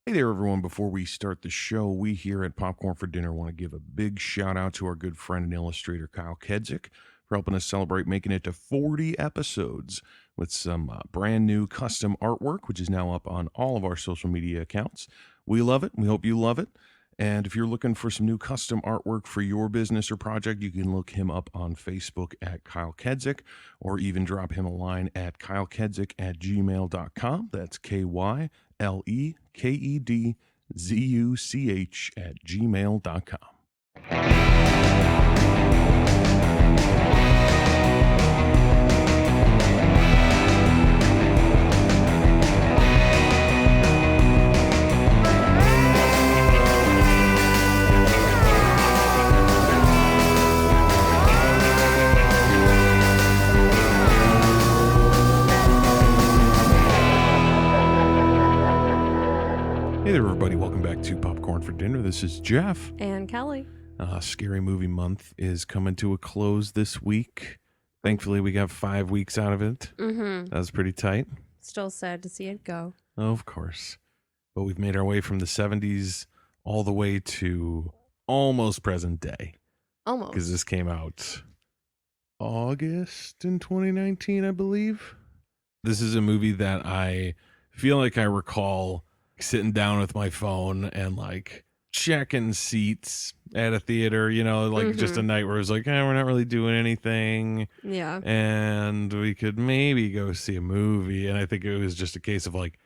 Hey there, everyone. Before we start the show, we here at Popcorn for Dinner want to give a big shout out to our good friend and illustrator, Kyle Kedzik, for helping us celebrate making it to 40 episodes with some brand new custom artwork, which is now up on all of our social media accounts. We love it. We hope you love it. And if you're looking for some new custom artwork for your business or project, you can look him up on Facebook at Kyle Kedzik, or even drop him a line at kylekedzik@gmail.com. That's KYLEKEDZUCH@gmail.com. Hey there, everybody. Welcome back to Popcorn for Dinner. This is Jeff. And Kelly. Scary Movie Month is coming to a close this week. Thankfully, we got 5 weeks out of it. Mm-hmm. That was pretty tight. Still sad to see it go. Of course. But we've made our way from the 70s all the way to almost present day. Almost. Because this came out August in 2019, I believe. This is a movie that I feel like I recall sitting down with my phone and like checking seats at a theater, just a night where it was like, we're not really doing anything. Yeah. And we could maybe go see a movie. And I think it was just a case of like,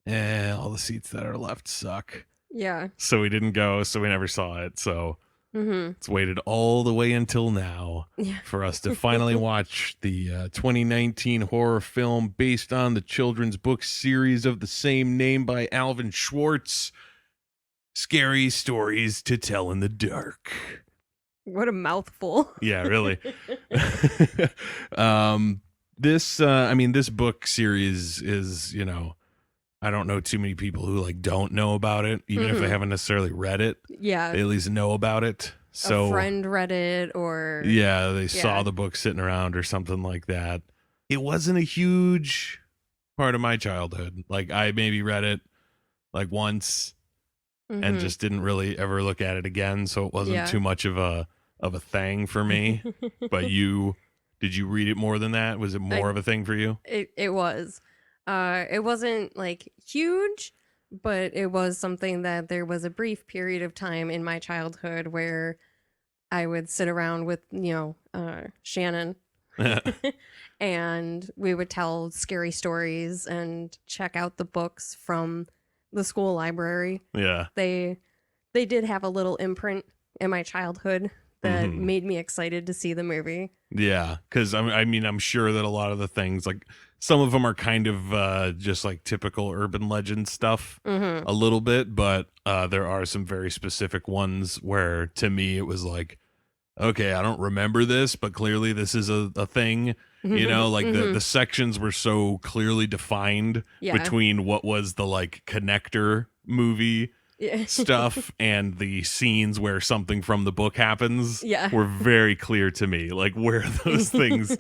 all the seats that are left suck. Yeah. So we didn't go, so we never saw it. So it's waited all the way until now for us to finally watch the 2019 horror film based on the children's book series of the same name by Alvin Schwartz, Scary Stories to Tell in the Dark. What a mouthful. Yeah, really. This book series is, I don't know too many people who like don't know about it, even if they haven't necessarily read it. Yeah. They at least know about it. So a friend read it or... Yeah, they saw the book sitting around or something like that. It wasn't a huge part of my childhood. Like I maybe read it like once and just didn't really ever look at it again. So it wasn't too much of a thing for me. But did you read it more than that? Was it more of a thing for you? It was. It wasn't like huge, but it was something that there was a brief period of time in my childhood where I would sit around with, Shannon and we would tell scary stories and check out the books from the school library. Yeah. They did have a little imprint in my childhood that made me excited to see the movie. Yeah, because I'm sure that a lot of the things, like some of them are kind of just like typical urban legend stuff a little bit, but there are some very specific ones where to me it was like, okay, I don't remember this, but clearly this is a thing, like the sections were so clearly defined between what was the like connector movie stuff and the scenes where something from the book happens were very clear to me, like where those things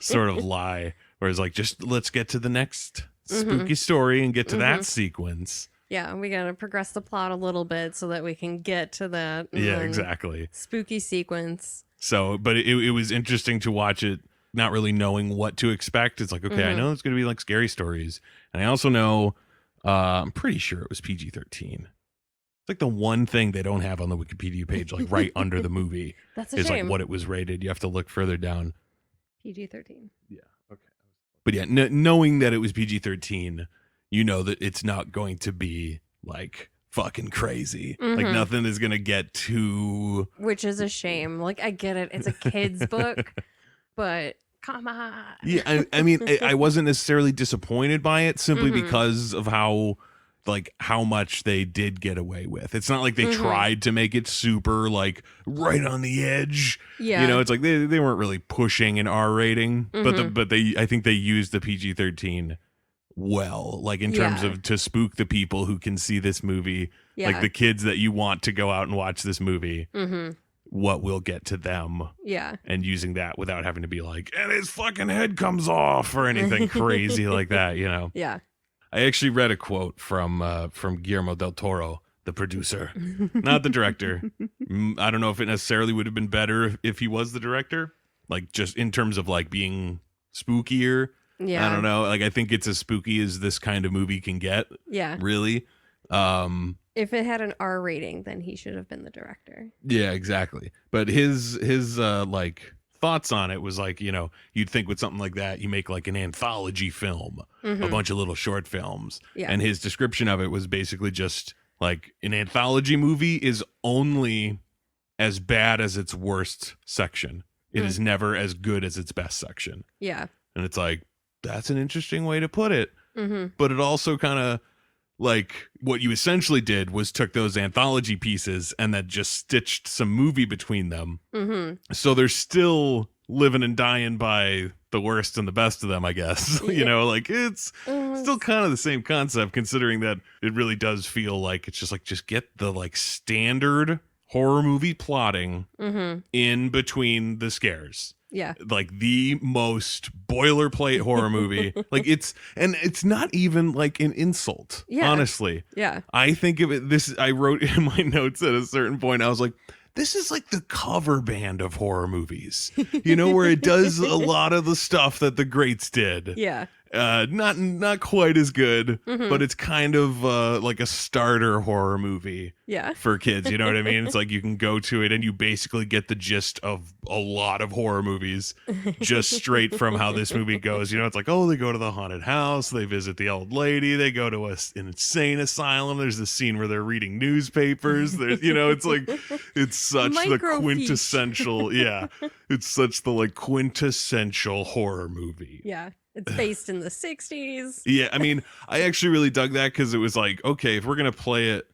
sort of lie. Whereas like, just let's get to the next spooky story and get to that sequence. Yeah, we gotta progress the plot a little bit so that we can get to that. Yeah, exactly. Spooky sequence. So, but it was interesting to watch it, not really knowing what to expect. It's like, okay, I know it's going to be like scary stories. And I also know, I'm pretty sure it was PG-13. It's like the one thing they don't have on the Wikipedia page, like right under the movie, That's a is shame. like what it was rated. You have to look further down. PG-13. Yeah. Okay. But yeah, knowing that it was PG-13, you know that it's not going to be like fucking crazy. Like nothing is going to get too... Which is a shame. Like, I get it. It's a kid's book, but come on. Yeah, I mean, I wasn't necessarily disappointed by it simply because of how much they did get away with. It's not like they tried to make it super like right on the edge. Yeah. It's like they weren't really pushing an R rating, but I think they used the PG-13 well, like in terms of to spook the people who can see this movie, like the kids that you want to go out and watch this movie. What will get to them. Yeah. And using that without having to be like, and his fucking head comes off or anything crazy like that, Yeah. I actually read a quote from Guillermo del Toro, the producer, not the director. I don't know if it necessarily would have been better if he was the director, like just in terms of like being spookier. Yeah. I don't know. Like I think it's as spooky as this kind of movie can get. Yeah. Really. If it had an R rating, then he should have been the director. Yeah, exactly. But his like thoughts on it was like, you know, you'd think with something like that, you make like an anthology film, a bunch of little short films. Yeah. And his description of it was basically just like an anthology movie is only as bad as its worst section. It is never as good as its best section. Yeah. And it's like, that's an interesting way to put it. Mm-hmm. But it also kind of like what you essentially did was took those anthology pieces and then just stitched some movie between them. Mm-hmm. So they're still living and dying by the worst and the best of them, I guess. You know, like it's still kind of the same concept, considering that it really does feel like it's just like, just get the like standard horror movie plotting in between the scares. Yeah. Like the most boilerplate horror movie. Like it's not even like an insult. Yeah. Honestly. Yeah. I think of it, I wrote in my notes at a certain point, I was like, this is like the cover band of horror movies, you know, where it does a lot of the stuff that the greats did. Yeah. Not quite as good, but it's kind of like a starter horror movie for kids. You know what I mean? It's like you can go to it and you basically get the gist of a lot of horror movies just straight from how this movie goes. You know, it's like, oh, they go to the haunted house, they visit the old lady, they go to an insane asylum. There's the scene where they're reading newspapers. There's, you know, it's like, it's such the quintessential, it's such the like quintessential horror movie. Yeah. It's based in the 60s. Yeah, I mean, I actually really dug that because it was like, okay, if we're going to play it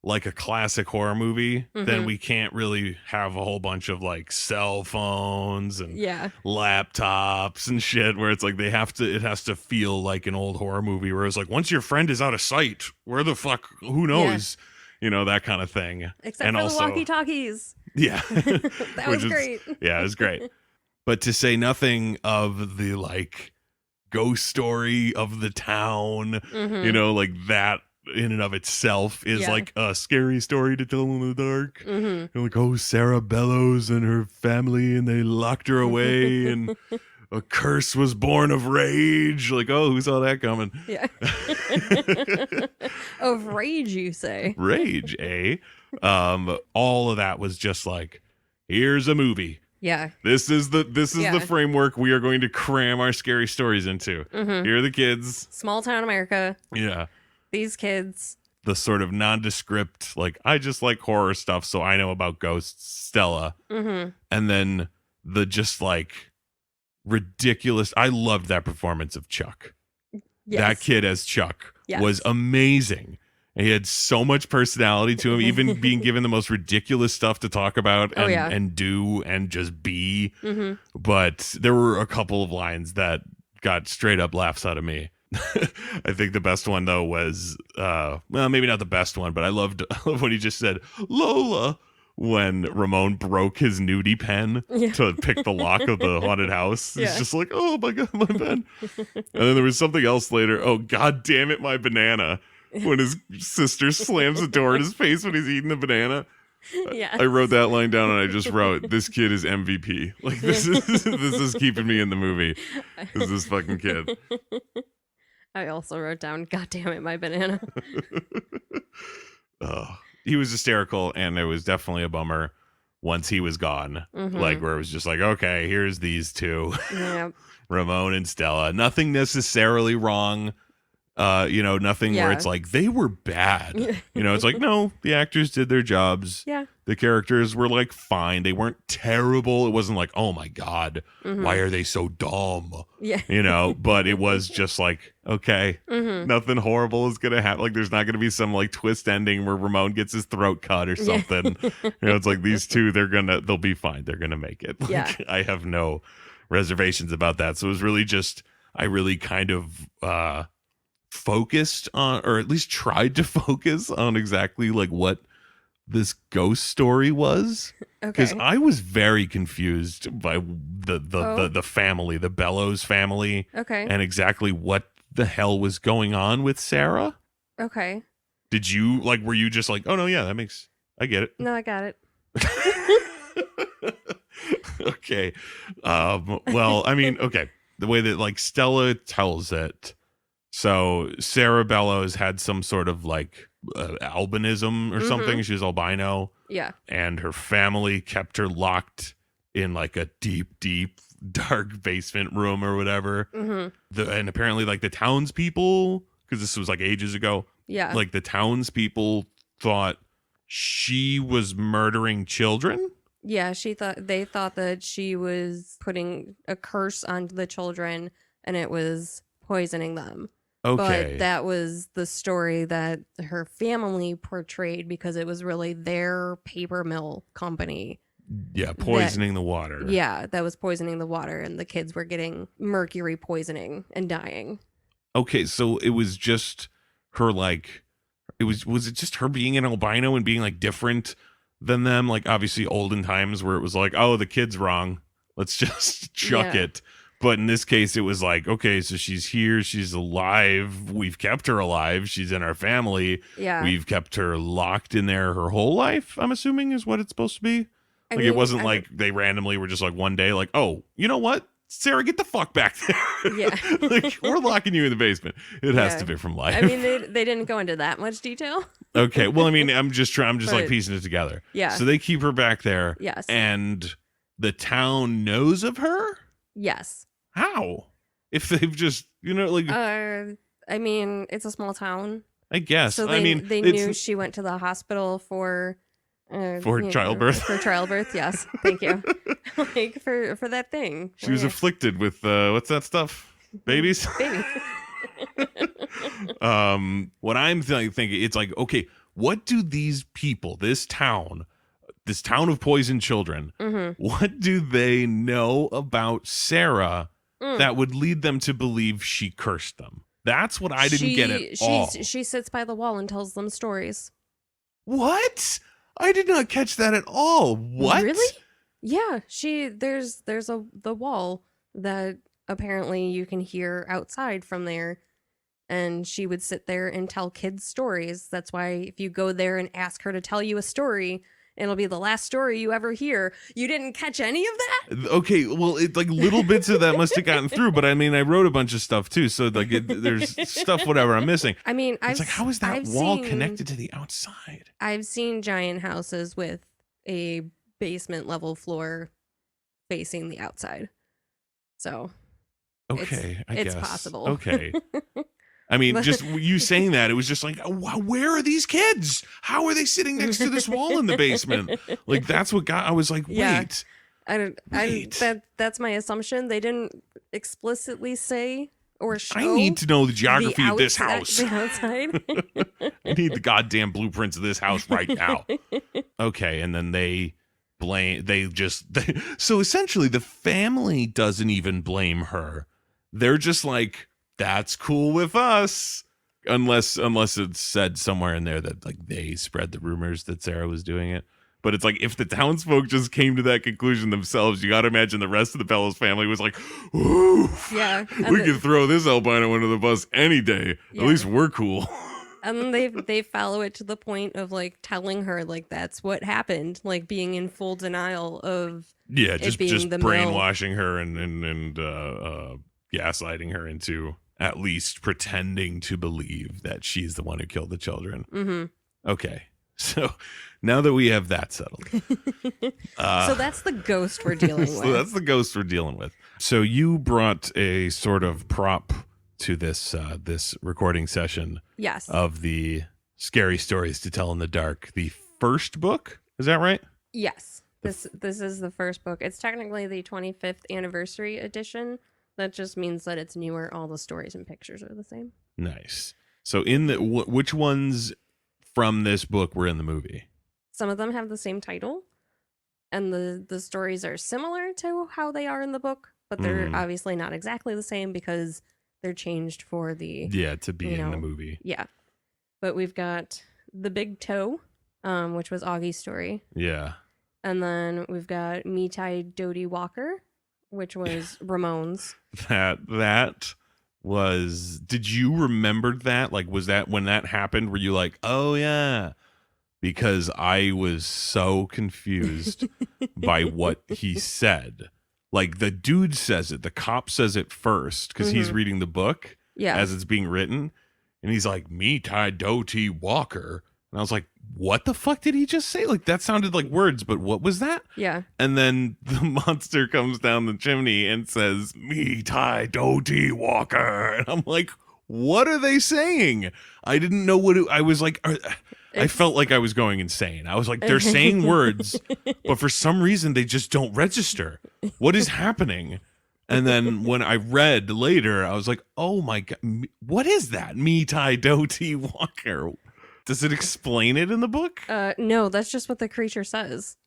like a classic horror movie, then we can't really have a whole bunch of like cell phones and laptops and shit where it's like it has to feel like an old horror movie where it's like, once your friend is out of sight, where the fuck, who knows? You know, that kind of thing. Except for the walkie-talkies. Yeah. That was great. Yeah, it was great. But to say nothing of the like ghost story of the town, you know, like that in and of itself is like a scary story to tell in the dark. You're like, oh, Sarah Bellows and her family, and they locked her away, and a curse was born of rage. Like, oh, who saw that coming? Yeah. Of rage, you say? Rage, eh? All of that was just like, here's a movie. Yeah. This is the framework we are going to cram our scary stories into. Here are the kids. Small town America. Yeah. These kids. The sort of nondescript, like, I just like horror stuff, so I know about ghosts, Stella. And then the just like ridiculous. I loved that performance of Chuck. Yes. That kid as Chuck was amazing. And he had so much personality to him, even being given the most ridiculous stuff to talk about and do and just be. But there were a couple of lines that got straight up laughs out of me. I think the best one, though, was, well, maybe not the best one, but I love when he just said, Lola, when Ramon broke his nudie pen to pick the lock of the haunted house. He's just like, oh, my God, my pen. And then there was something else later. Oh, God damn it, my banana. When his sister slams the door in his face when he's eating the banana. Yeah. I wrote that line down and I just wrote, this kid is MVP. Like, this is keeping me in the movie. Is this fucking kid. I also wrote down, God damn it, my banana. He was hysterical, and it was definitely a bummer once he was gone. Like, where it was just like, okay, here's these two. Ramon and Stella. Nothing necessarily wrong. You know, nothing where it's like they were bad. You know, it's like, no, the actors did their jobs. Yeah. The characters were like fine. They weren't terrible. It wasn't like, oh my God, why are they so dumb? Yeah. You know, but it was just like, okay, nothing horrible is gonna happen. Like, there's not gonna be some like twist ending where Ramon gets his throat cut or something. You know, it's like these two, they'll be fine. They're gonna make it. Like, I have no reservations about that. So it was really just, I really kind of focused on, or at least tried to focus on exactly like what this ghost story was, because I was very confused by the family, the Bellows family, and exactly what the hell was going on with Sarah. Okay. Did you were you just like, oh no, yeah, I get it. No, I got it. Okay. Well, I mean, okay. The way that Stella tells it. So Sarah Bellows had some sort of albinism or something. She was albino. Yeah. And her family kept her locked in a deep, deep, dark basement room or whatever. And apparently the townspeople, because this was ages ago. Yeah. The townspeople thought she was murdering children. Yeah, they thought that she was putting a curse on the children and it was poisoning them. Okay. But that was the story that her family portrayed because it was really their paper mill company. Yeah, poisoning the water. Yeah, that was poisoning the water and the kids were getting mercury poisoning and dying. Okay, so it was just her was it just her being an albino and being different than them? Obviously olden times where it was oh, the kid's wrong. Let's just chuck it. But in this case, it was okay, so she's here, she's alive, we've kept her alive, she's in our family, we've kept her locked in there her whole life, I'm assuming is what it's supposed to be. I mean, it wasn't they randomly were just one day oh, you know what? Sarah, get the fuck back there. Yeah. We're locking you in the basement. It has to be from life. I mean, they didn't go into that much detail. Okay. Well, I mean, I'm just piecing it together. Yeah. So they keep her back there. Yes. And the town knows of her? Yes. How? If they've just, I mean, it's a small town. I guess. So they knew she went to the hospital for childbirth. For childbirth, yes. Thank you. For that thing. She was afflicted with what's that stuff? Babies? Baby. What I'm thinking, it's okay, what do these people, this town of poisoned children, what do they know about Sarah that would lead them to believe she cursed them? That's what I didn't get at all. She sits by the wall and tells them stories. What? I did not catch that at all. What? Really? Yeah. There's the wall that apparently you can hear outside from there. And she would sit there and tell kids stories. That's why if you go there and ask her to tell you a story, it'll be the last story you ever hear. You didn't catch any of that? Okay, well, it little bits of that must have gotten through, but I mean, I wrote a bunch of stuff too, so there's stuff whatever I'm missing. I mean, it's how is that wall connected to the outside? I've seen giant houses with a basement level floor facing the outside, so okay, I guess it's possible. Okay. I mean, just you saying that, it was just where are these kids? How are they sitting next to this wall in the basement? That's what got. I was like, wait. That's my assumption. They didn't explicitly say or show. I need to know the geography of this house. The outside. I need the goddamn blueprints of this house right now. Okay, and then so essentially the family doesn't even blame her. They're just that's cool with us, unless it's said somewhere in there that they spread the rumors that Sarah was doing it. But it's if the townsfolk just came to that conclusion themselves, you got to imagine the rest of the Bellows family was ooh, yeah, we could throw this albino under the bus any day. Yeah. At least we're cool. And they follow it to the point of telling her that's what happened, being in full denial of just the brainwashing her and gaslighting her into at least pretending to believe that she's the one who killed the children. Mm-hmm. Okay. So now that we have that settled. So that's the ghost we're dealing with. So that's the ghost we're dealing with. So you brought a sort of prop to this recording session. Yes. Of the Scary Stories to Tell in the Dark, the first book. Is that right? Yes. This is the first book. It's technically the 25th anniversary edition. That just means that it's newer. All the stories and pictures are the same. Nice. So in the which ones from this book were in the movie? Some of them have the same title, and the stories are similar to how they are in the book, but they're obviously not exactly the same because they're changed for the to be in the movie. Yeah. But we've got The Big Toe, which was Augie's story. Yeah. And then we've got Mitai Dodie Walker, which was Ramon's. That did you remember that? Like, was that when that happened? Were you like, oh yeah? Because I was so confused by what he said. Like, the dude says it, the cop says it first because he's reading the book Yeah. as it's being written. And he's like, me Ty Doty Walker. And I was like, what the fuck did he just say? Like, that sounded like words, but what was that? Yeah. And then the monster comes down the chimney and says, me Ty Doty Walker. And I'm like, what are they saying? I didn't know I was like, I felt like I was going insane. I was like, they're saying words, but for some reason they just don't register. What is happening? And then when I read later, I was like, oh my God, what is that? Me Ty Doty Walker. Does it explain it in the book? No, that's just what the creature says.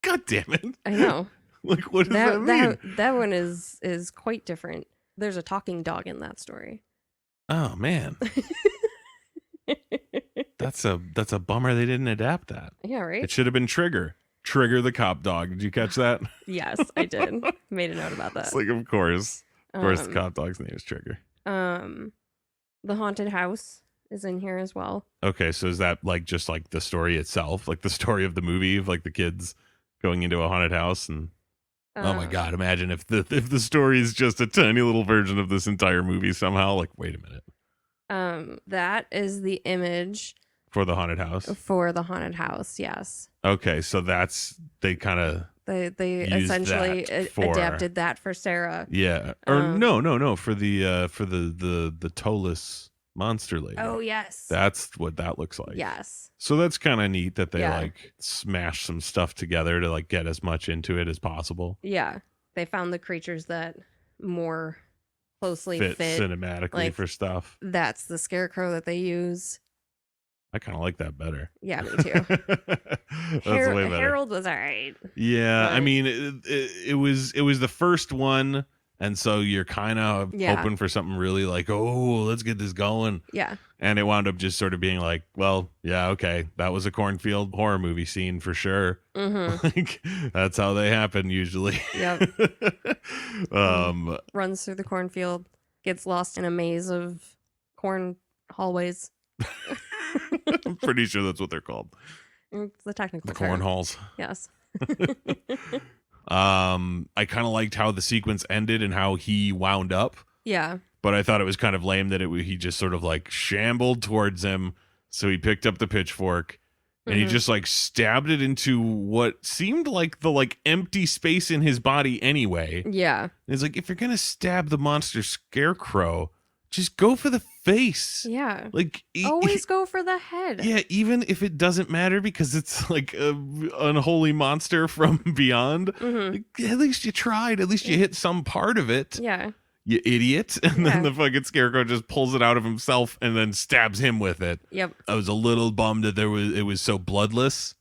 God damn it. I know. Like, what does that mean? That one is quite different. There's a talking dog in that story. Oh man. That's a bummer they didn't adapt that. Yeah, right? It should have been Trigger. Trigger the cop dog. Did you catch that? Yes, I did. Made a note about that. It's like, of course. Of course, the cop dog's name is Trigger. The haunted house is in here as well. Okay, so is that like just like the story itself? Like the story of the movie of like the kids going into a haunted house and oh my God, imagine if the story is just a tiny little version of this entire movie somehow. Like, wait a minute. That is the image for the haunted house. For the haunted house, yes. Okay, so they kind of they essentially adapted that for Sarah. Yeah, or no, for the toeless monster lady. Oh yes, that's what that looks like. Yes. So that's kind of neat that they like smash some stuff together to like get as much into it as possible. Yeah, they found the creatures that more closely fit cinematically like, for stuff. That's the scarecrow that they use. I kind of like that better. Yeah, me too. That's way better. Harold was all right. Yeah, I mean, it was the first one, and so you're kind of hoping for something really like, oh, let's get this going. Yeah. And it wound up just sort of being like, well, yeah, okay, that was a cornfield horror movie scene for sure. Like, that's how they happen usually. Yep. Runs through the cornfield, gets lost in a maze of corn hallways. I'm pretty sure that's what they're called. It's the technical term. Corn halls. Yes. I kind of liked how the sequence ended and how he wound up. Yeah. But I thought it was kind of lame that he just sort of like shambled towards him. So he picked up the pitchfork and he just like stabbed it into what seemed like the like empty space in his body anyway. Yeah. And it's like, if you're going to stab the monster scarecrow, just go for the face. Yeah. Like always go for the head. Yeah, even if it doesn't matter because it's like an unholy monster from beyond. Like, at least you tried. At least you hit some part of it. Yeah. You idiot. And then the fucking scarecrow just pulls it out of himself and then stabs him with it. Yep. I was a little bummed that it was so bloodless.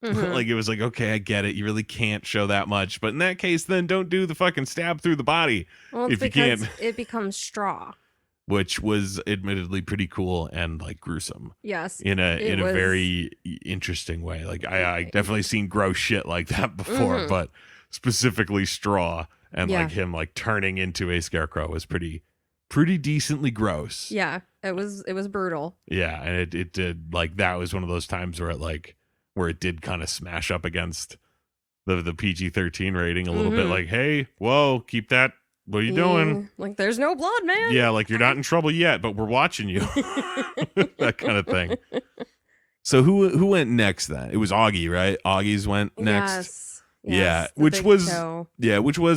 Like, it was like, okay, I get it. You really can't show that much. But in that case, then don't do the fucking stab through the body. Well, if you can't. It becomes straw. Which was admittedly pretty cool and like gruesome. Yes. In a very interesting way. Like I definitely seen gross shit like that before, but specifically straw and like him like turning into a scarecrow was pretty decently gross. Yeah. It was brutal. Yeah, and it did like that was one of those times where it did kind of smash up against the PG-13 rating a little bit, like, hey, whoa, keep that. What are you doing? Like, there's no blood, man. Yeah, like, you're not in trouble yet, but we're watching you. That kind of thing. So who went next then? It was Augie, right? Augie's went next. Yes, which was a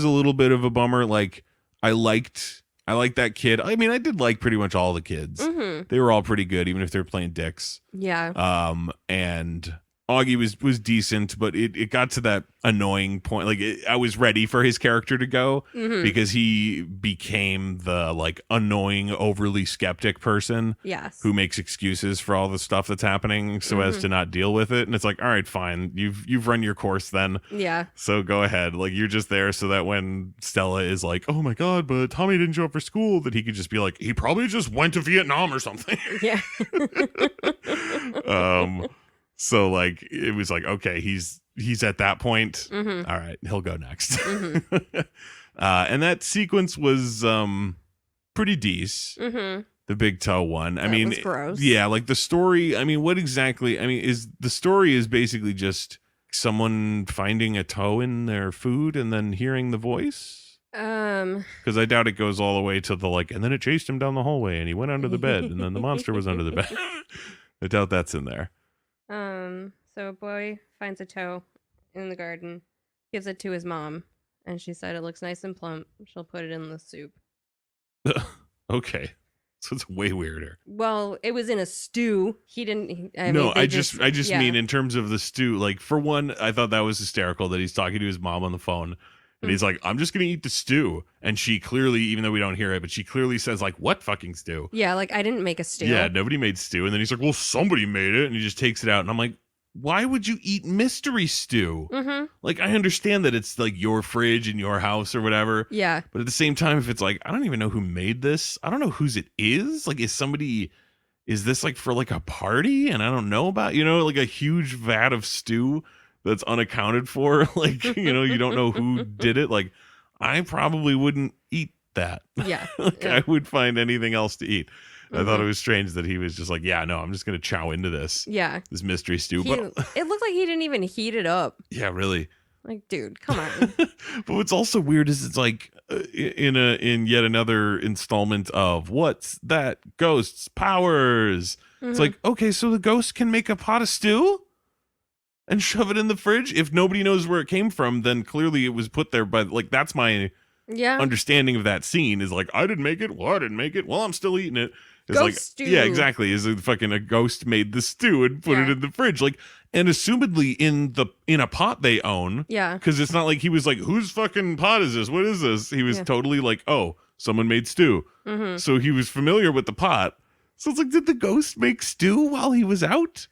little bit of a bummer. Like, I liked that kid. I mean, I did like pretty much all the kids. They were all pretty good, even if they were playing dicks. Yeah. And Augie was decent, but it got to that annoying point. Like, I was ready for his character to go because he became the like annoying, overly skeptic person. Yes. Who makes excuses for all the stuff that's happening so as to not deal with it. And it's like, all right, fine. You've run your course then. Yeah. So go ahead. Like, you're just there so that when Stella is like, oh my God, but Tommy didn't show up for school, that he could just be like, he probably just went to Vietnam or something. Yeah. So like it was like, okay, he's at that point. All right, he'll go next. And that sequence was pretty decent. Mm-hmm. The big toe one. I That mean, was gross. yeah, like the story. I mean, what exactly? I mean, is the story is basically just someone finding a toe in their food and then hearing the voice? Because I doubt it goes all the way to the like, and then it chased him down the hallway and he went under the bed and then the monster was under the bed. I doubt that's in there. So a boy finds a toe in the garden, gives it to his mom, and she said it looks nice and plump. She'll put it in the soup. Okay. So it's way weirder. Well, it was in a stew. He didn't. I No, mean, they I just yeah. mean in terms of the stew. Like for one, I thought that was hysterical that he's talking to his mom on the phone, and he's like, "I'm just gonna eat the stew," and she clearly, even though we don't hear it, but she clearly says like, "What fucking stew?" Yeah, like I didn't make a stew. Yeah, nobody made stew, and then he's like, "Well, somebody made it," and he just takes it out, and I'm like, "Why would you eat mystery stew?" Mm-hmm. Like I understand that it's like your fridge in your house or whatever. Yeah. But at the same time, if it's like, I don't even know who made this. I don't know whose it is. Like, is this like for like a party? And I don't know about, like a huge vat of stew that's unaccounted for. Like, you don't know who did it. Like, I probably wouldn't eat that. Yeah. Like, Yeah. I would find anything else to eat. I thought Mhm. it was strange that he was just like, yeah, no, I'm just going to chow into this Yeah. mystery stew. He, But it looked like he didn't even heat it up. yeah, really. Like, dude, come on. But what's also weird is it's like in yet another installment of what's that ghost's powers. It's Mhm. like, okay, so the ghost can make a pot of stew and shove it in the fridge. If nobody knows where it came from, then clearly it was put there by like that's my Yeah. understanding of that scene is like I didn't make it. Well, I didn't make it. Well, I'm still eating it. It's Ghost like stew. yeah, exactly. Is a fucking a ghost made the stew and put it Yeah. in the fridge like and assumedly in a pot they own. Yeah. Because it's not like he was like, whose fucking pot is this? What is this? He was Yeah. totally like, oh, someone made stew. Mm-hmm. So he was familiar with the pot. So it's like, did the ghost make stew while he was out?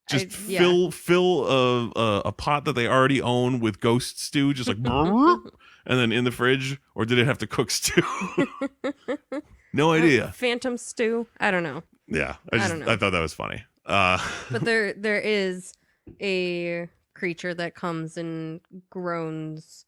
Just yeah. fill a pot that they already own with ghost stew, just like, and then in the fridge? Or did it have to cook stew? No idea. Phantom stew. I don't know. Yeah. I don't know. I thought that was funny. But there is a creature that comes and groans.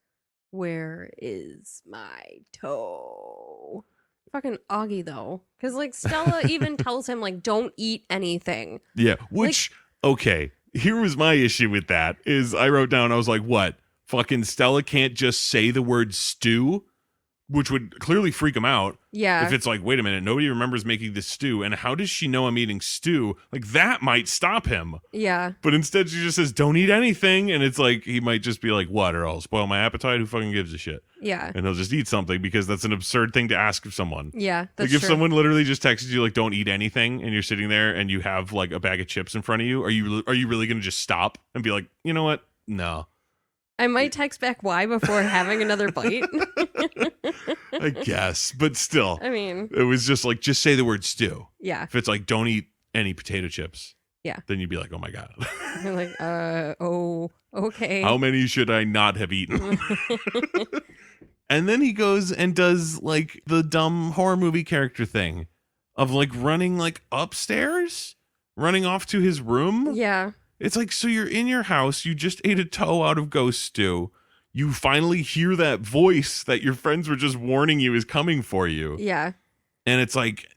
Where is my toe? Fucking Augie though, because like Stella even tells him like don't eat anything. Yeah, which okay. Here was my issue with that is I wrote down I was like, what? Fucking Stella can't just say the word stew, which would clearly freak him out. Yeah. If it's like, wait a minute, nobody remembers making this stew, and how does she know I'm eating stew? Like that might stop him. Yeah. But instead she just says, don't eat anything, and it's like he might just be like, what? Or I'll spoil my appetite. Who fucking gives a shit? Yeah. And he'll just eat something because that's an absurd thing to ask of someone. Yeah. That's Like if true. someone literally just texted you like don't eat anything and you're sitting there and you have like a bag of chips in front of you, are you really going to just stop and be like, "You know what? No." I might text back why before having another bite. I guess, but still. I mean, It was just like just say the word stew. yeah. If it's like don't eat any potato chips. Yeah. Then you'd be like, "Oh my god." I'm like, oh, okay. How many should I not have eaten? And then he goes and does like the dumb horror movie character thing of like running like upstairs, running off to his room. Yeah. It's like, so you're in your house, you just ate a toe out of ghost stew. You finally hear that voice that your friends were just warning you is coming for you. Yeah. And it's like,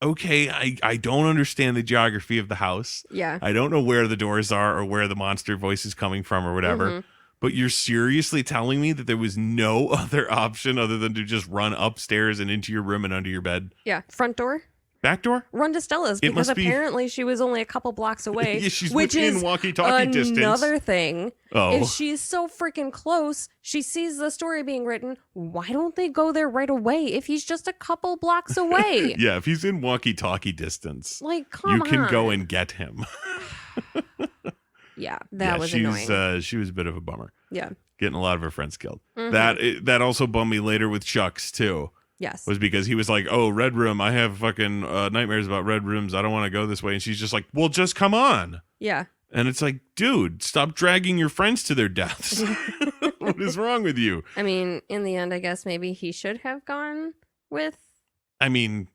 okay, I don't understand the geography of the house. Yeah. I don't know where the doors are or where the monster voice is coming from or whatever. Mhm. But you're seriously telling me that there was no other option other than to just run upstairs and into your room and under your bed? Yeah. Front door. Back door? Run to Stella's It because must be- apparently she was only a couple blocks away. Yeah, she's which within is walkie-talkie distance. another thing. Oh. If she's so freaking close, she sees the story being written. Why don't they go there right away if he's just a couple blocks away? Yeah, if he's in walkie-talkie distance, Like, come you on. can go and get him. Yeah, that was she's, annoying. she was a bit of a bummer. Yeah. Getting a lot of her friends killed. Mhm. That also bummed me later with Chucks too. Yes. Was because he was like, "Oh, Red Room, I have fucking nightmares about Red Rooms. I don't want to go this way." And she's just like, "Well, just come on." Yeah. And it's like, dude, stop dragging your friends to their deaths. What is wrong with you? I mean, in the end, I guess maybe he should have gone with I mean,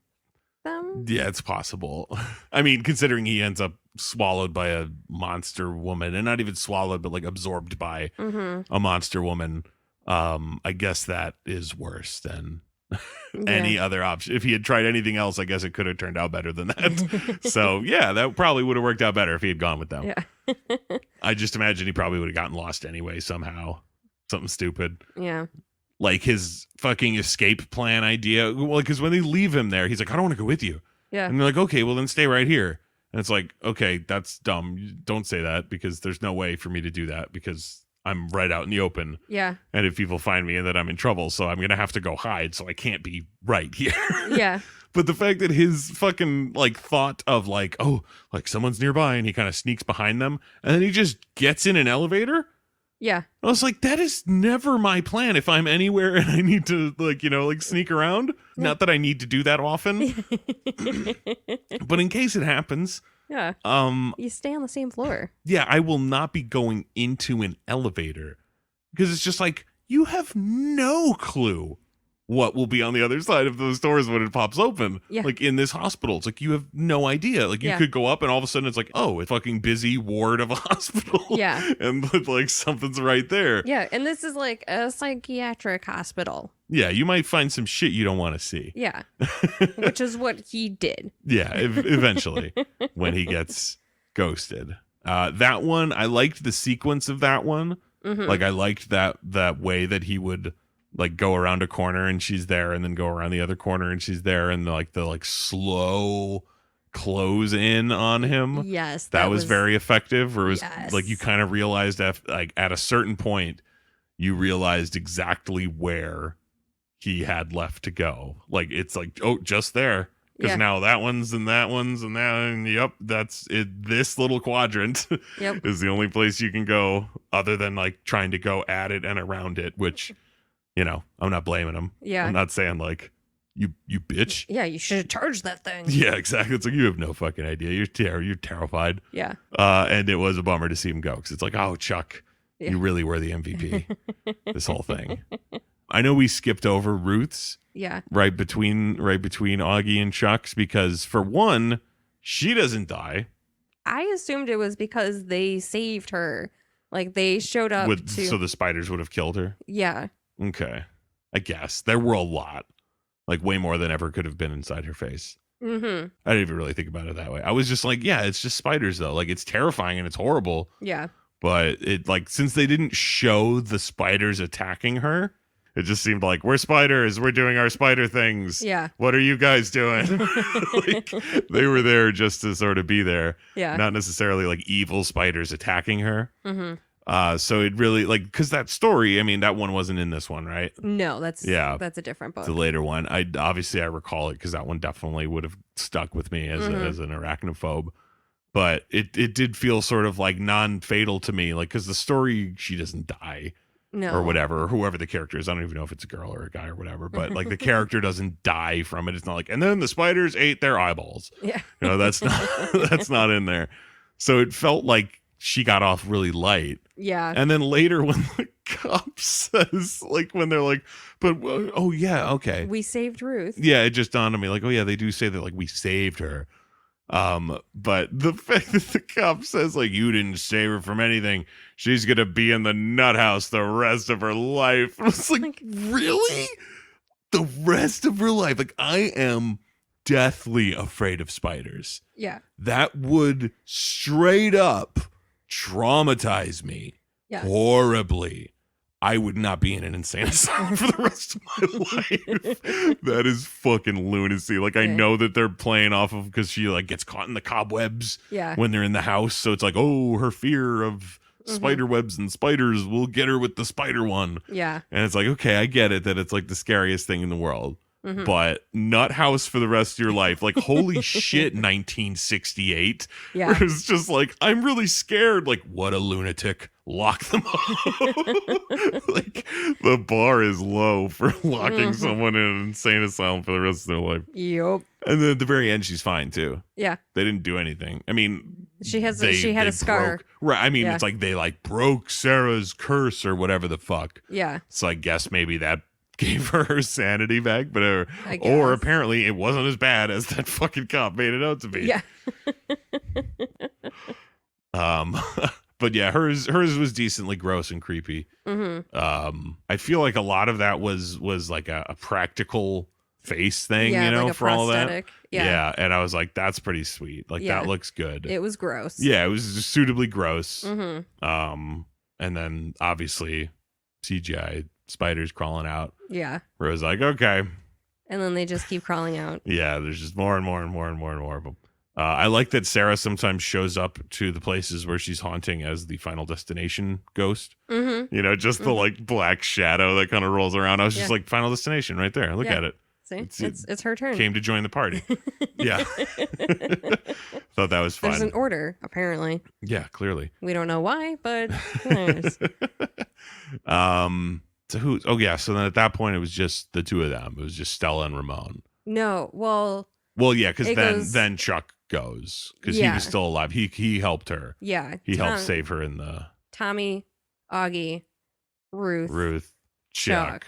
them. yeah, it's possible. I mean, considering he ends up swallowed by a monster woman, and not even swallowed, but like absorbed by Mm-hmm. a monster woman. I guess that is worse than any other option. If he had tried anything else, I guess it could have turned out better than that. So yeah, that probably would have worked out better if he had gone with them. Yeah. I just imagine he probably would have gotten lost anyway somehow. Something stupid. Yeah. Like his fucking escape plan idea. Well, because when they leave him there, he's like, I don't want to go with you. Yeah. And they're like, okay, well then stay right here. And it's like, okay, that's dumb. Don't say that, because there's no way for me to do that, because I'm right out in the open. Yeah. And if people find me and that I'm in trouble, so I'm going to have to go hide. So I can't be right here. Yeah. But the fact that his fucking like thought of like, oh, like someone's nearby, and he kind of sneaks behind them, and then he just gets in an elevator. Yeah. I was like, that is never my plan. If I'm anywhere and I need to like, like sneak around, not that I need to do that often, but in case it happens, Yeah. You stay on the same floor. yeah, I will not be going into an elevator, because it's just like, you have no clue what will be on the other side of those doors when it pops open. Yeah. Like in this hospital, it's like you have no idea. Like you Yeah. could go up and all of a sudden it's like, oh, it's fucking busy ward of a hospital. Yeah. And like something's right there. Yeah. And this is like a psychiatric hospital. Yeah, you might find some shit you don't want to see. Yeah. Which is what he did. Yeah, eventually when he gets ghosted. That one, I liked the sequence of that one. Mhm. Like I liked that way that he would like go around a corner and she's there, and then go around the other corner and she's there, and the slow close in on him. Yes. That was very effective. Where it was Yes. like you kind of realized at a certain point, you realized exactly where he had left to go. Like it's like, oh, just there. Because Yeah. now that one's and that one's and that, and yep, that's it. This little quadrant Yep. is the only place you can go, other than like trying to go at it and around it, which, I'm not blaming him. Yeah. I'm not saying like, you bitch. Yeah. You should have charged that thing. Yeah, exactly. It's like, you have no fucking idea. You're terrified. Yeah. And it was a bummer to see him go, because it's like, oh, Chuck, Yeah. you really were the MVP. This whole thing. I know we skipped over Ruth's Yeah. right between Augie and Chuck's, because for one, she doesn't die. I assumed it was because they saved her. Like they showed up to. So the spiders would have killed her. Yeah. Okay, I guess there were a lot, like way more than ever could have been inside her face. Mm-hmm. I didn't even really think about it that way. I was just like, yeah, it's just spiders though. Like it's terrifying and it's horrible, Yeah. but it like, since they didn't show the spiders attacking her, it just seemed like, we're spiders, we're doing our spider things. Yeah. What are you guys doing? Like, they were there just to sort of be there, Yeah. not necessarily like evil spiders attacking her. Mm-hmm. So it really, like, because that story, I mean, that one wasn't in this one, right? No, that's Yeah. that's a different book. The later one. I recall it, because that one definitely would have stuck with me as Mhm. as an arachnophobe. But it did feel sort of like non-fatal to me, like, because the story, she doesn't die. No. Or whatever, or whoever the character is. I don't even know if it's a girl or a guy or whatever, but like the character doesn't die from it. It's not like, and then the spiders ate their eyeballs. Yeah. That's not that's not in there. So it felt like she got off really light. Yeah. And then later when the cop says, like, when they're like, but oh yeah, okay. We saved Ruth. Yeah, it just dawned on me, like, oh yeah, they do say that, like, we saved her. But the fact that the cop says, like, you didn't save her from anything, she's gonna be in the nut house the rest of her life. I was like, really? The rest of her life? Like, I am deathly afraid of spiders. Yeah. That would straight up traumatize me Yeah. horribly. I would not be in an insane asylum for the rest of my life. That is fucking lunacy. Like, I Yeah. know that they're playing off of, because she like gets caught in the cobwebs Yeah. when they're in the house. So it's like, oh, her fear of Mhm. spider webs and spiders will get her with the spider one. Yeah. And it's like, okay, I get it that it's like the scariest thing in the world. Mhm. But nut house for the rest of your life. Like, holy shit, 1968. Yeah. It's just like, I'm really scared. Like, what a lunatic. Lock them up. Like, the bar is low for locking Mhm. someone in an insane asylum for the rest of their life. Yup. And then at the very end, she's fine too. Yeah. They didn't do anything. I mean, She had they a scar. broke- right. I mean, Yeah. it's like they like broke Sarah's curse or whatever the fuck. Yeah. So I guess maybe that gave her sanity back, but I or guess. apparently it wasn't as bad as that fucking cop made it out to be. Yeah. Um, But yeah, hers was decently gross and creepy. I feel like a lot of that was like a practical face thing, Yeah, you know, like a for all of that. prosthetic. Yeah. And I was like, that's pretty sweet. Like Yeah. that looks good. It was gross. Yeah, it was just suitably gross. Mm-hmm. And then obviously CGI spiders crawling out. Yeah. Where I was like, okay. And then they just keep crawling out. Yeah, there's just more and more and more and more and more of them. I like that Sarah sometimes shows up to the places where she's haunting as the Final Destination ghost. Mm-hmm. You know, just the like black shadow that kind of rolls around. I was just Yeah. like, Final Destination right there. Look Yeah. at it. See, it's her turn. Came to join the party. Yeah. Thought that was fun. There's an order, apparently. Yeah, clearly. We don't know why, but there's. So who? Oh yeah. So then at that point, it was just the two of them. It was just Stella and Ramon. No, well, yeah, because it goes- then Chuck goes because he Yeah. was still alive. He helped her. yeah. He helped save her in the Tommy, Augie, Ruth, Chuck.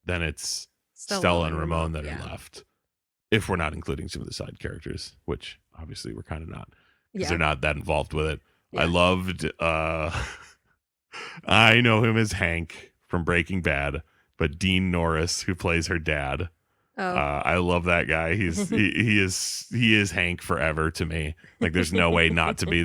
Then it's Stella and Ramon that are left. If we're not including some of the side characters, which obviously we're kind of not, because Yeah. they're not that involved with it. Yeah. I loved. I know him as Hank from Breaking Bad, but Dean Norris, who plays her dad. Oh. I love that guy. He is Hank forever to me. Like there's no way not to be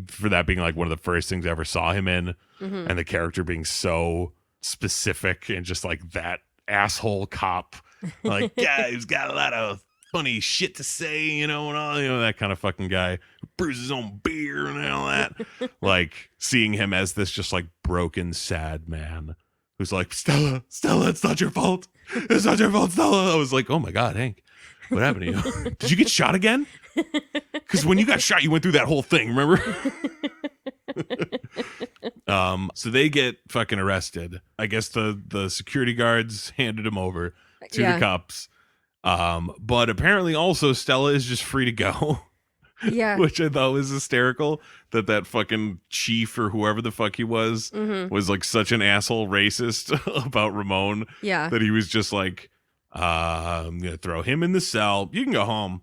for that being like one of the first things I ever saw him in, Mhm. and the character being so specific and just like that asshole cop. Like yeah, he's got a lot of funny shit to say, you know, and all that kind of fucking guy who brews his own beer and all that. Like seeing him as this just like broken, sad man who's like, Stella, it's not your fault. It's not your fault, Stella. I was like, oh my God, Hank, what happened to you? Did you get shot again? Because when you got shot, you went through that whole thing, remember? So they get fucking arrested. I guess the security guards handed him over to the cops. But apparently also Stella is just free to go. Yeah. Which I thought was hysterical, that fucking chief or whoever the fuck he was like such an asshole racist about Ramon. Yeah. That he was just like, I'm gonna throw him in the cell. You can go home.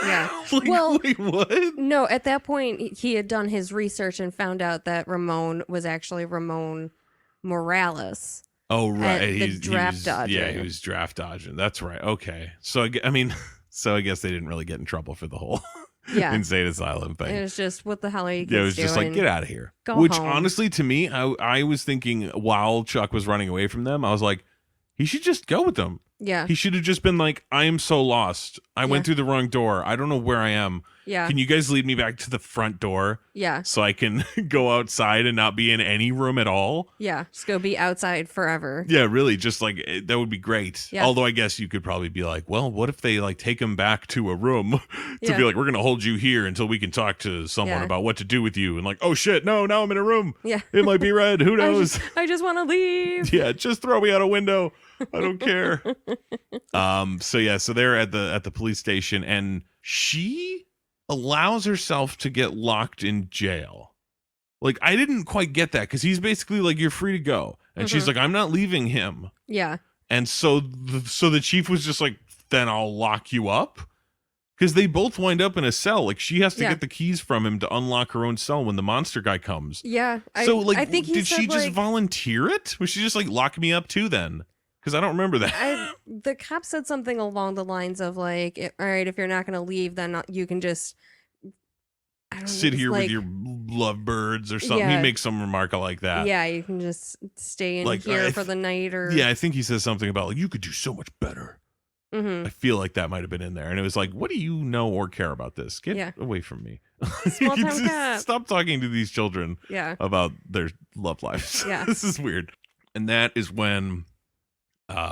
Yeah. Like, Well, wait, what? No, at that point, he had done his research and found out that Ramon was actually Ramon Morales. Oh, right. The draft dodging. Yeah, he was draft dodging. That's right. Okay. So, I mean, I guess they didn't really get in trouble for the whole Yeah. insane asylum thing. It was just, what the hell are you Yeah, it was doing? just like, get out of here. Go Which, home. honestly, to me, I was thinking while Chuck was running away from them, I was like, he should just go with them. Yeah. He should have just been like, I am so lost. I went through the wrong door. I don't know where I am. Yeah. Can you guys lead me back to the front door Yeah. so I can go outside and not be in any room at all? Yeah. Just go be outside forever. Yeah, really. Just like that would be great. Yeah. Although I guess you could probably be like, well, what if they like take him back to a room to Yeah. be like, we're going to hold you here until we can talk to someone Yeah. about what to do with you. And like, oh shit, no, now I'm in a room. Yeah. It might be red. Who knows? I just want to leave. Yeah, just throw me out a window. I don't care. So they're at the police station and she allows herself to get locked in jail. Like I didn't quite get that because he's basically like, you're free to go. And she's like, I'm not leaving him. Yeah. And so the chief was just like, then I'll lock you up. Because they both wind up in a cell. Like she has to get the keys from him to unlock her own cell when the monster guy comes. Yeah. So like, I think he did said, she just like, volunteer it? Was she just like, lock me up too then? Because I don't remember that. the cop said something along the lines of like, all right, if you're not going to leave, then you can just I don't Sit know, here like, with your lovebirds or something. Yeah. He makes some remark like that. Yeah, you can just stay in Like, here for the night or Yeah, I think he says something about like, you could do so much better. Mhm. I feel like that might have been in there. And it was like, what do you know or care about this? Get away from me. Small town Just cat. Stop talking to these children Yeah. about their love lives. Yeah. This is weird. And that is when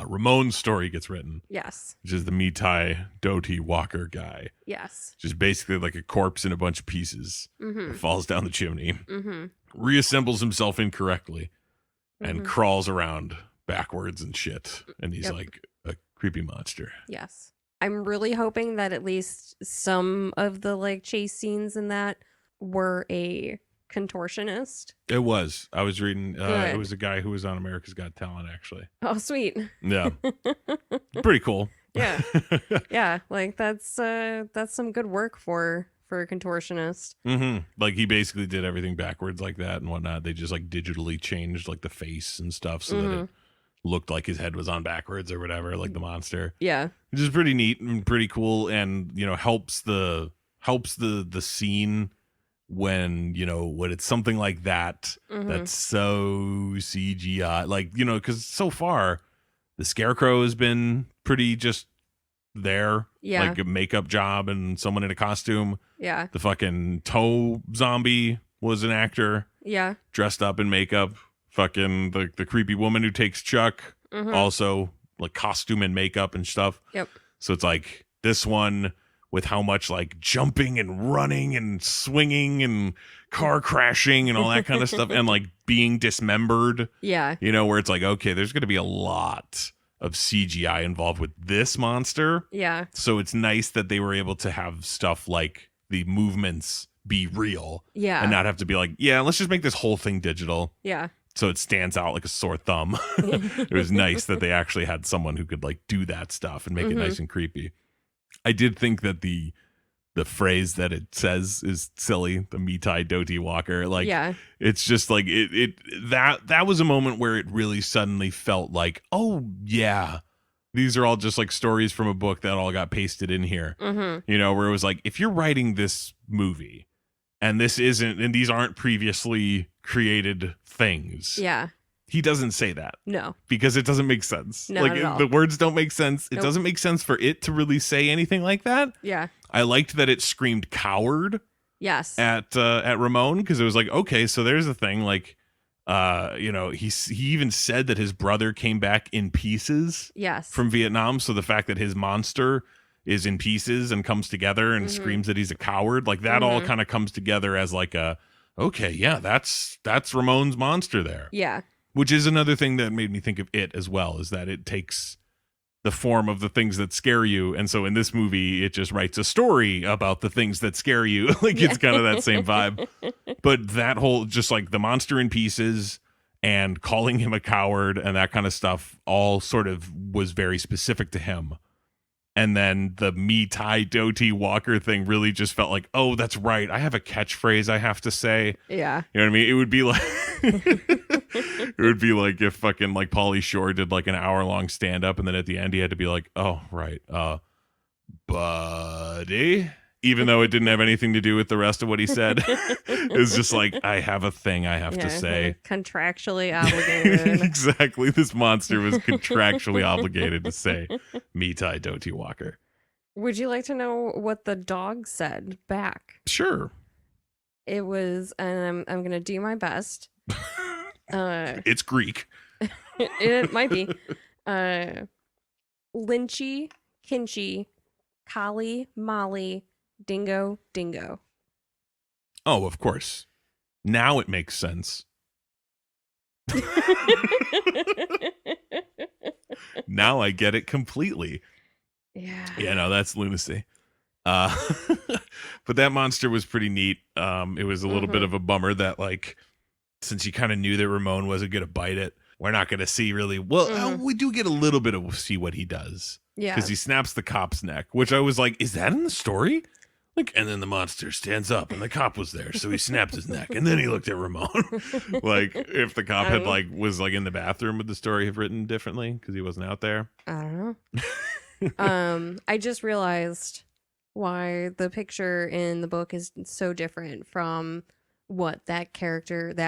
Ramon's story gets written, Yes. which is the Mitai Doty Walker guy. Yes. Which is basically like a corpse in a bunch of pieces. Mhm. That falls down the chimney, Mhm. reassembles himself incorrectly, and Mhm. crawls around backwards and shit. And he's Yep. like a creepy monster. Yes. I'm really hoping that at least some of the like chase scenes in that were a contortionist. It was. I was reading. It Good. was a guy who was on America's Got Talent, actually. Oh, sweet. Yeah, pretty cool. Yeah. Yeah, like that's some good work for for a contortionist. Like he basically did everything backwards like that and whatnot. They just like digitally changed like the face and stuff so that it looked like his head was on backwards or whatever, like the monster. Yeah. Which is pretty neat and pretty cool, and helps the scene when when it's something like that that's so CGI, like because so far the Scarecrow has been pretty just there, like a makeup job and someone in a costume. Yeah. The fucking toe zombie was an actor. Yeah. Dressed up in makeup. Fucking the creepy woman who takes Chuck, also like costume and makeup and stuff. Yep. So it's like this one with how much like jumping and running and swinging and car crashing and all that kind of stuff and like being dismembered. Yeah. Where it's like, okay, there's going to be a lot of CGI involved with this monster. Yeah. So it's nice that they were able to have stuff like the movements be real. Yeah. And not have to be like, yeah, let's just make this whole thing digital. Yeah. So it stands out like a sore thumb. It was nice that they actually had someone who could like do that stuff and make it nice and creepy. I did think that the phrase that it says is silly, the Mitai Doti Walker. Like, it's just like that was a moment where it really suddenly felt like, oh yeah, these are all just like stories from a book that all got pasted in here. Where it was like, if you're writing this movie and these aren't previously created things. Yeah. He doesn't say that. No. Because it doesn't make sense. Not like at all. the words don't make sense. It doesn't make sense for it to really say anything like that. Yeah. I liked that it screamed coward. Yes. At Ramon, because it was like, okay, so there's the thing, like he even said that his brother came back in pieces. Yes. From Vietnam, so the fact that his monster is in pieces and comes together and screams that he's a coward, like that all kind of comes together as like a okay, yeah, that's Ramon's monster there. Yeah. Which is another thing that made me think of it as well, is that it takes the form of the things that scare you. And so in this movie, it just writes a story about the things that scare you. Like it's kind of that same vibe. But that whole, just like the monster in pieces and calling him a coward and that kind of stuff all sort of was very specific to him. And then the Mitai Doti Walker thing really just felt like, oh, that's right. I have a catchphrase I have to say. Yeah. You know what I mean? It would be like it would be like if fucking like Pauly Shore did like an hour-long stand-up and then at the end he had to be like, oh, right. Buddy. Even though it didn't have anything to do with the rest of what he said. It was just like, I have a thing I have to say. Contractually obligated. Exactly. This monster was contractually obligated to say Mitai Doti Walker. Would you like to know what the dog said back? Sure. It was, and I'm going to do my best. It's Greek. It might be. Lynchy, Kinchy, Kali, Molly, Dingo, Dingo. Oh, of course. Now it makes sense. Now I get it completely. Yeah. Yeah, no, that's lunacy. But that monster was pretty neat. It was a little bit of a bummer that, like, since you kind of knew that Ramon wasn't going to bite it, we're not going to see really. Well, we do get a little bit of see what he does. Yeah. Because he snaps the cop's neck, which I was like, is that in the story? Like, and then the monster stands up and the cop was there, so he snapped his neck and then he looked at Ramon. Like, if the cop had was in the bathroom, would the story have written differently because he wasn't out there? I don't know. I just realized why the picture in the book is so different from what that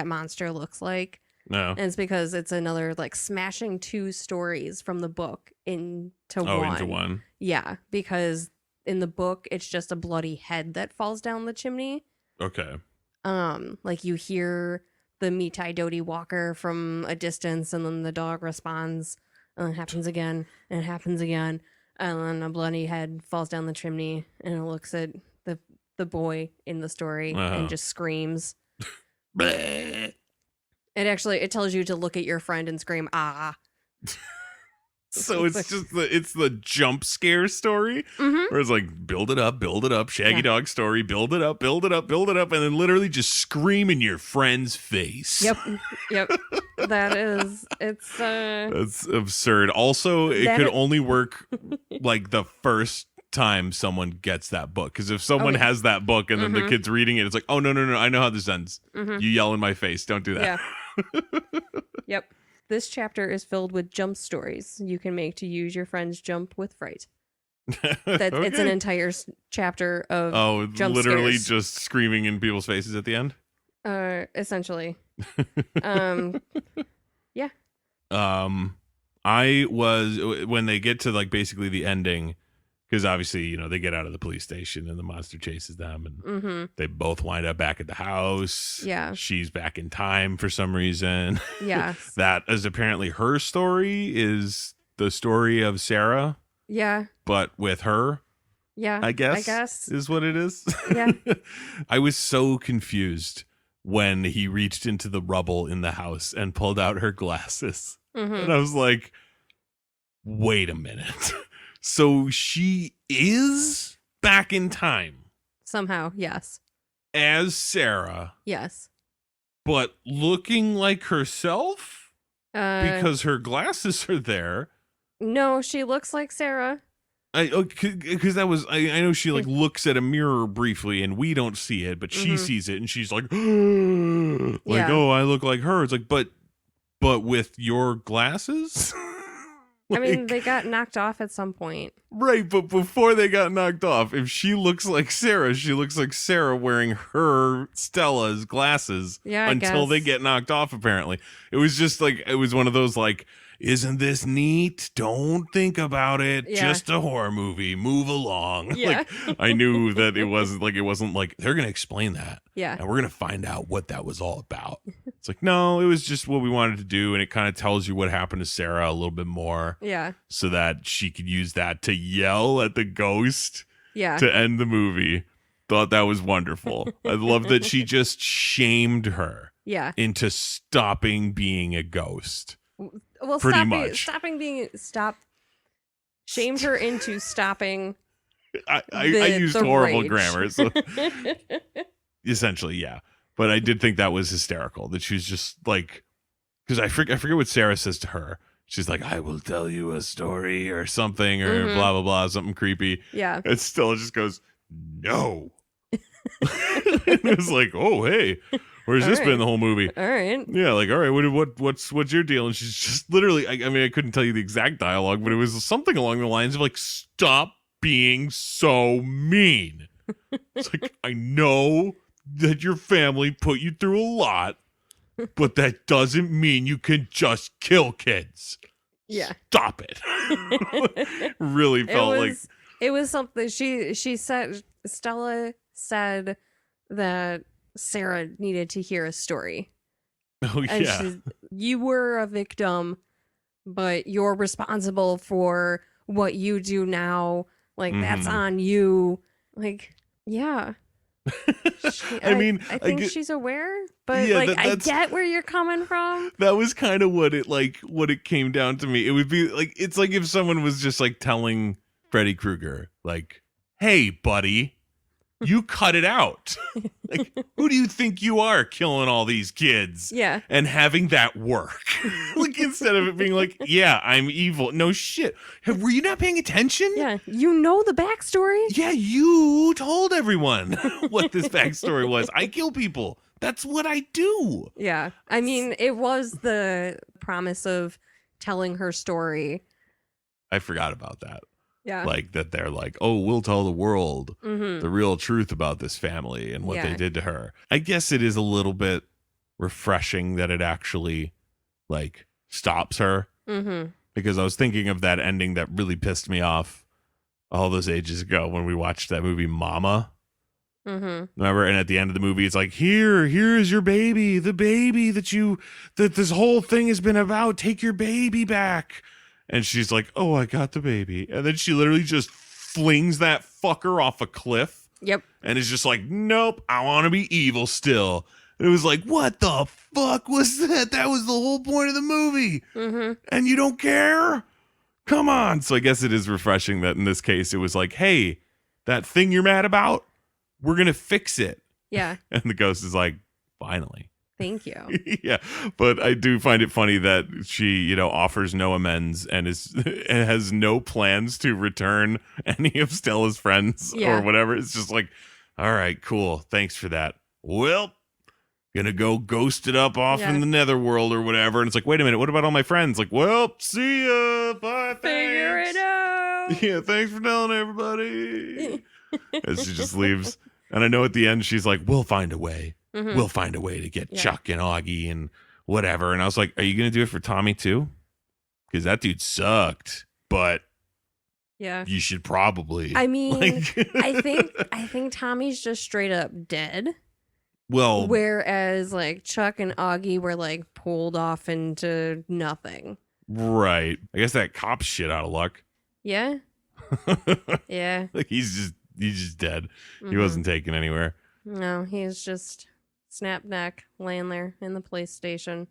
monster looks like. No. And it's because it's another like smashing two stories from the book into one. Into one. Yeah, because in the book it's just a bloody head that falls down the chimney. Okay. Like you hear the Mitai Doti Walker from a distance and then the dog responds and it happens again and it happens again and then a bloody head falls down the chimney and it looks at the boy in the story and just screams. It tells you to look at your friend and scream ah. So it's just the jump scare story where it's like build it up, Shaggy Dog story, build it up, and then literally just scream in your friend's face. Yep. That's absurd. Also, it could only work like the first time someone gets that book. Because if someone yeah. has that book and then the Mhm. kid's reading it, it's like, oh, no, I know how this ends. Mhm. You yell in my face. Don't do that. Yeah. Yep. This chapter is filled with jump stories you can make to use your friend's jump with fright. That It's an Okay. entire chapter of Oh, jump literally scares. just screaming in people's faces at the end? Essentially. Um yeah. I was, when they get to like basically the ending, because obviously, you know, they get out of the police station and the monster chases them and Mhm. they both wind up back at the house. Yeah. She's back in time for some reason. Yeah. That is apparently her story, is the story of Sarah, Yeah. but with her, Yeah. I guess. I guess. Is what it is. Yeah. I was so confused when he reached into the rubble in the house and pulled out her glasses. Mhm. And I was like, wait a minute. So she is back in time Somehow, yes. as Sarah, Yes. but looking like herself because her glasses are there. No, she looks like Sarah. Because that was, I know she like looks at a mirror briefly and we don't see it, but she Mhm. sees it and she's like, Yeah. oh, I look like her. It's like, but with your glasses? I mean, Like, they got knocked off at some point. right, but before they got knocked off, if she looks like Sarah, she looks like Sarah wearing her Stella's glasses Yeah, I until they guess. get knocked off, apparently. It was just like, it was one of those like, isn't this neat? Don't think about it. Yeah. Just a horror movie. Move along. Yeah. Like, I knew that it wasn't like they're going to explain that. Yeah. And we're going to find out what that was all about. It's like, no, it was just what we wanted to do. And it kind of tells you what happened to Sarah a little bit more Yeah. so that she could use that to yell at the ghost Yeah. to end the movie. Thought that was wonderful. I love that she just shamed her Yeah. into stopping being a ghost. Well, Pretty much. shamed her into stopping. I The- used the horrible rage. grammar. So essentially, yeah. But I did think that was hysterical. That she's just like, because I forget what Sarah says to her. She's like, I will tell you a story or something or Mhm. blah, blah, blah, something creepy. Yeah. And Stella just goes, no. It was like, oh, hey, where's All this right. been the whole movie? All right. Yeah, like, all right, what's your deal? And she's just literally, I mean, I couldn't tell you the exact dialogue, but it was something along the lines of like, stop being so mean. It's like, I know that your family put you through a lot, but that doesn't mean you can just kill kids. Yeah. Stop it. Really felt like, It was something she said. Stella said that Sarah needed to hear a story, oh and yeah, you were a victim, but you're responsible for what you do now. Like that's Mhm. on you. Like yeah. I mean, I think get- she's aware, but Yeah, like I that's- get where you're coming from. that was kind of what it came down to me. It would be like, it's like if someone was just like telling Freddy Krueger, like, hey, buddy, you cut it out. Like, who do you think you are killing all these kids Yeah. and having that work? Like, instead of it being like, yeah, I'm evil. No shit. Were you not paying attention? Yeah. You know the backstory? Yeah, you told everyone what this backstory was. I kill people. That's what I do. Yeah. I mean, it was the promise of telling her story. I forgot about that. Yeah. Like that they're like, oh, we'll tell the world Mm-hmm. the real truth about this family and what they Yeah. did to her. I guess it is a little bit refreshing that it actually like stops her, Mm-hmm. because I was thinking of that ending that really pissed me off all those ages ago when we watched that movie Mama. Mm-hmm. Remember? And at the end of the movie, it's like, here's your baby, the baby that this whole thing has been about. Take your baby back. And she's like, oh, I got the baby. And then she literally just flings that fucker off a cliff Yep. and is just like, nope, I want to be evil still. And it was like, what the fuck was that? That was the whole point of the movie. Mm-hmm. And you don't care? Come on. So I guess it is refreshing that in this case, it was like, hey, that thing you're mad about, we're going to fix it. Yeah. And the ghost is like, finally. Thank you. Yeah, but I do find it funny that she, offers no amends and and has no plans to return any of Stella's friends or Yeah. whatever. It's just like, all right, cool, thanks for that. Well, gonna go ghost it up off Yeah. in the netherworld or whatever. And it's like, wait a minute, what about all my friends? Like, well, see ya, bye, Figure thanks. it out. Yeah, thanks for telling everybody. And she just leaves. And I know at the end she's like, we'll find a way. Mhm. We'll find a way to get Yeah. Chuck and Augie and whatever. And I was like, are you going to do it for Tommy too? Because that dude sucked. But Yeah. you should probably. I mean, like, I think Tommy's just straight up dead. well, Whereas like Chuck and Augie were like pulled off into nothing. right. I guess that cop's shit out of luck. Yeah. Yeah. Like he's just dead. He Mhm. wasn't taken anywhere. No, he's just snap neck laying there in the police station.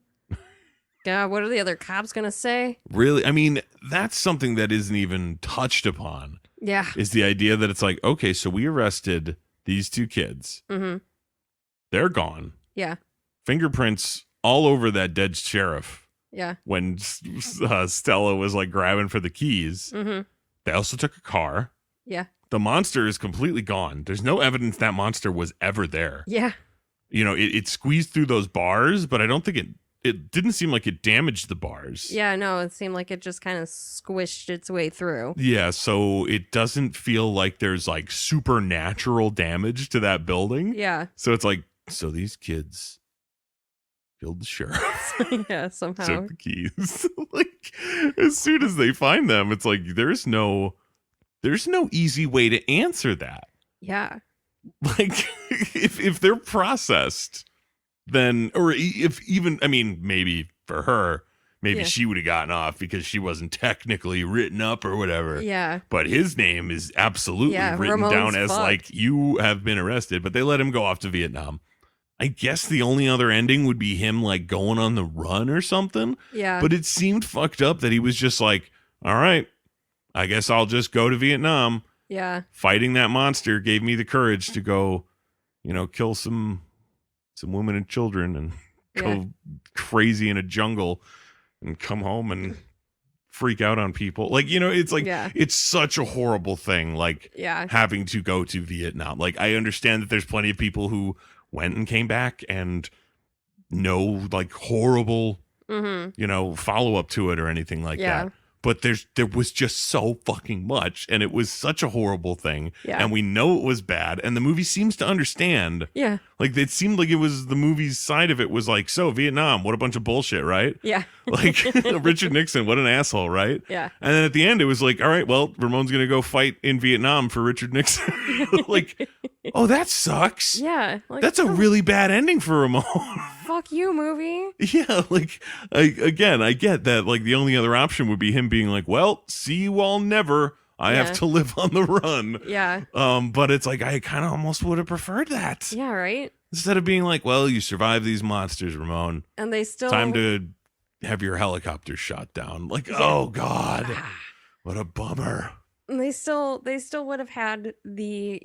God, what are the other cops gonna say? Really? I mean, that's something that isn't even touched upon. Yeah. Is the idea that it's like, okay, so we arrested these two kids. Mm-hmm. They're gone. Yeah. Fingerprints all over that dead sheriff Yeah. when Stella was like grabbing for the keys. Mm-hmm. They also took a car. Yeah. The monster is completely gone. There's no evidence that monster was ever there. Yeah. It squeezed through those bars, but I don't think it didn't seem like it damaged the bars. Yeah, no, it seemed like it just kind of squished its way through. Yeah, so it doesn't feel like there's like supernatural damage to that building. Yeah. So it's like, so these kids killed the sheriff, Yeah, somehow. took the keys. Like as soon as they find them, it's like there's no easy way to answer that. Yeah. Like if they're processed, then if even I mean maybe for her, maybe Yeah. she would have gotten off because she wasn't technically written up or whatever. Yeah. But his name is absolutely Yeah, written Ramon's down as fucked. like you have been arrested, but they let him go off to Vietnam. I guess the only other ending would be him like going on the run or something. Yeah. But it seemed fucked up that he was just like, all right, I guess I'll just go to Vietnam. Yeah. Fighting that monster gave me the courage to go, kill some women and children and go Yeah. crazy in a jungle and come home and freak out on people. Like, it's like Yeah. it's such a horrible thing, like Yeah. having to go to Vietnam. Like I understand that there's plenty of people who went and came back and no like horrible, Mm-hmm. follow up to it or anything like Yeah. that. But there was just so fucking much, and it was such a horrible thing. Yeah. And we know it was bad, and the movie seems to understand. Yeah. Like it seemed like it was the movie's side of it was like, so Vietnam, what a bunch of bullshit, right? Yeah. Like Richard Nixon, what an asshole, right? Yeah. And then at the end, it was like, all right, well, Ramon's gonna go fight in Vietnam for Richard Nixon. Like, oh, that sucks. Yeah. Like, That's a oh, really bad ending for Ramon. fuck you, movie. Yeah, like I get that. Like the only other option would be him being like, "Well, see you all never. I Yeah. have to live on the run." Yeah. But it's like I kind of almost would have preferred that Yeah, right? instead of being like, "Well, you survived these monsters, Ramon. And they still Time to have your helicopter shot down." Like, oh god, what a bummer. they still would have had the,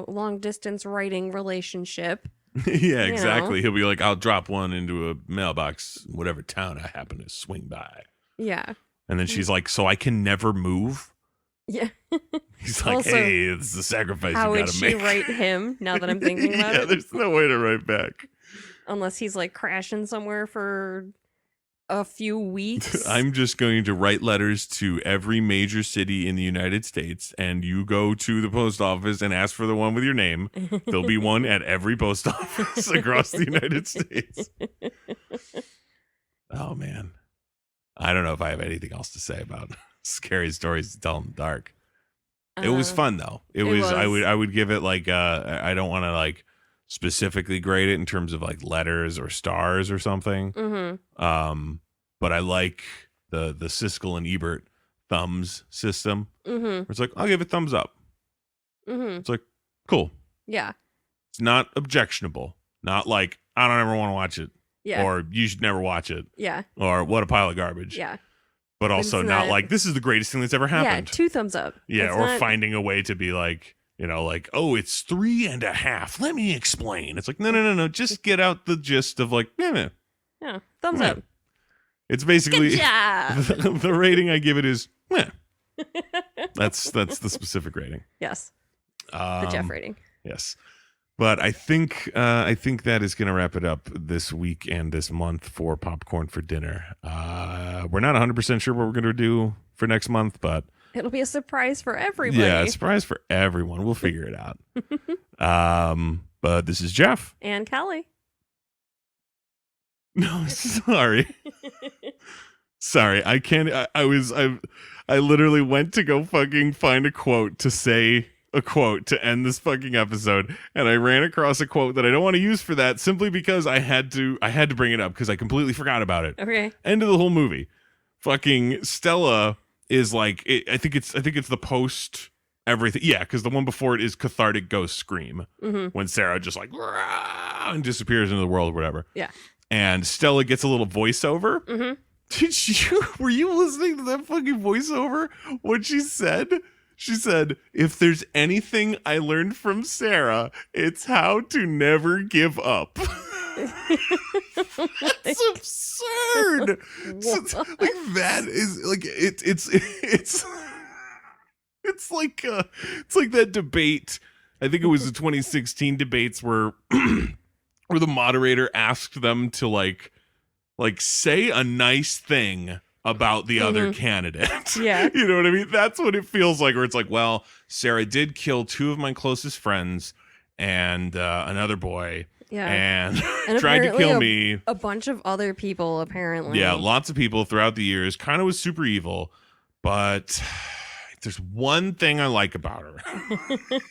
long distance writing relationship. Yeah, You exactly. He'll be like, "I'll drop one into a mailbox, in whatever town I happen to swing by." Yeah. And then she's like, "So I can never move?" Yeah. He's like, Also, "Hey, it's the sacrifice How you would gotta she make." write him now that I'm thinking about Yeah, it? there's no way to write back. Unless he's like crashing somewhere for a few weeks. I'm just going to write letters to every major city in the United States, and you go to the post office and ask for the one with your name. There'll be one at every post office across the United States. Oh man, I don't know if I have anything else to say about scary stories to tell in the dark. It was fun though. It was. I would give it like I don't want to like specifically grade it in terms of like letters or stars or something. Mm-hmm. But I like the Siskel and Ebert thumbs system. Mm-hmm. Where it's like I'll give it thumbs up. Mm-hmm. It's like cool. Yeah. It's not objectionable. Not like I don't ever want to watch it, Yeah. or you should never watch it, yeah. or what a pile of garbage. Yeah. But also it's not not- like this is the greatest thing that's ever Yeah. happened. 2 thumbs up. Yeah, It's or not- finding a way to be like, you know, like, oh, it's 3.5. Let me explain. It's like, no. Just get out the gist of like, Yeah, thumbs Meh. up. It's basically Good job. the rating I give it is meh. That's the specific rating. Yes, the Jeff rating. Yes. But I think that is going to wrap it up this week and this month for Popcorn for Dinner. We're not 100% sure what we're going to do for next month, but It'll be a surprise for everybody. yeah, a surprise for everyone. We'll figure it out. But this is Jeff. And Callie. No, sorry. Sorry, I can't. I literally went to go fucking find a quote to say a quote to end this fucking episode, and I ran across a quote that I don't want to use for that simply because I had to bring it up because I completely forgot about it. Okay. End of the whole movie. Fucking Stella is like I think it's the post everything. Yeah, because the one before it is Cathartic Ghost Scream when Sarah just like "Rah!" and disappears into the world or whatever. Yeah. And Stella gets a little voiceover. Were you listening to that fucking voiceover? What she said? She said, if there's anything I learned from Sarah, it's how to never give up. That's absurd. Like that is like it's like that debate. I think it was the 2016 debates where where the moderator asked them to like say a nice thing about the other candidate. Yeah. You know what I mean? That's what it feels like, where it's like, well, Sarah did kill 2 of my closest friends and another boy. Yeah. And, And tried to apparently kill me. A bunch of other people, apparently. Yeah, lots of people throughout the years. Kind of was super evil. But if there's one thing I like about her,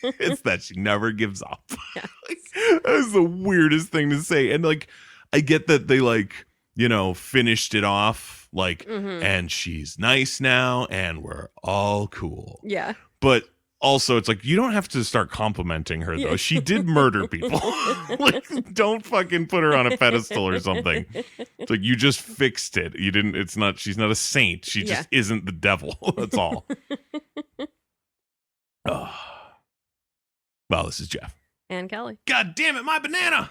it's that she never gives up. Yes. Like, that is the weirdest thing to say. And like, I get that they like, you know, finished it off like, and she's nice now and we're all cool. Yeah. But also it's like, you don't have to start complimenting her though. Yeah. She did murder people. Like, don't fucking put her on a pedestal or something. It's like, you just fixed it. You didn't, she's not a saint. She just isn't the devil. That's all. Oh. Well, this is Jeff. And Callie. God damn it, my banana.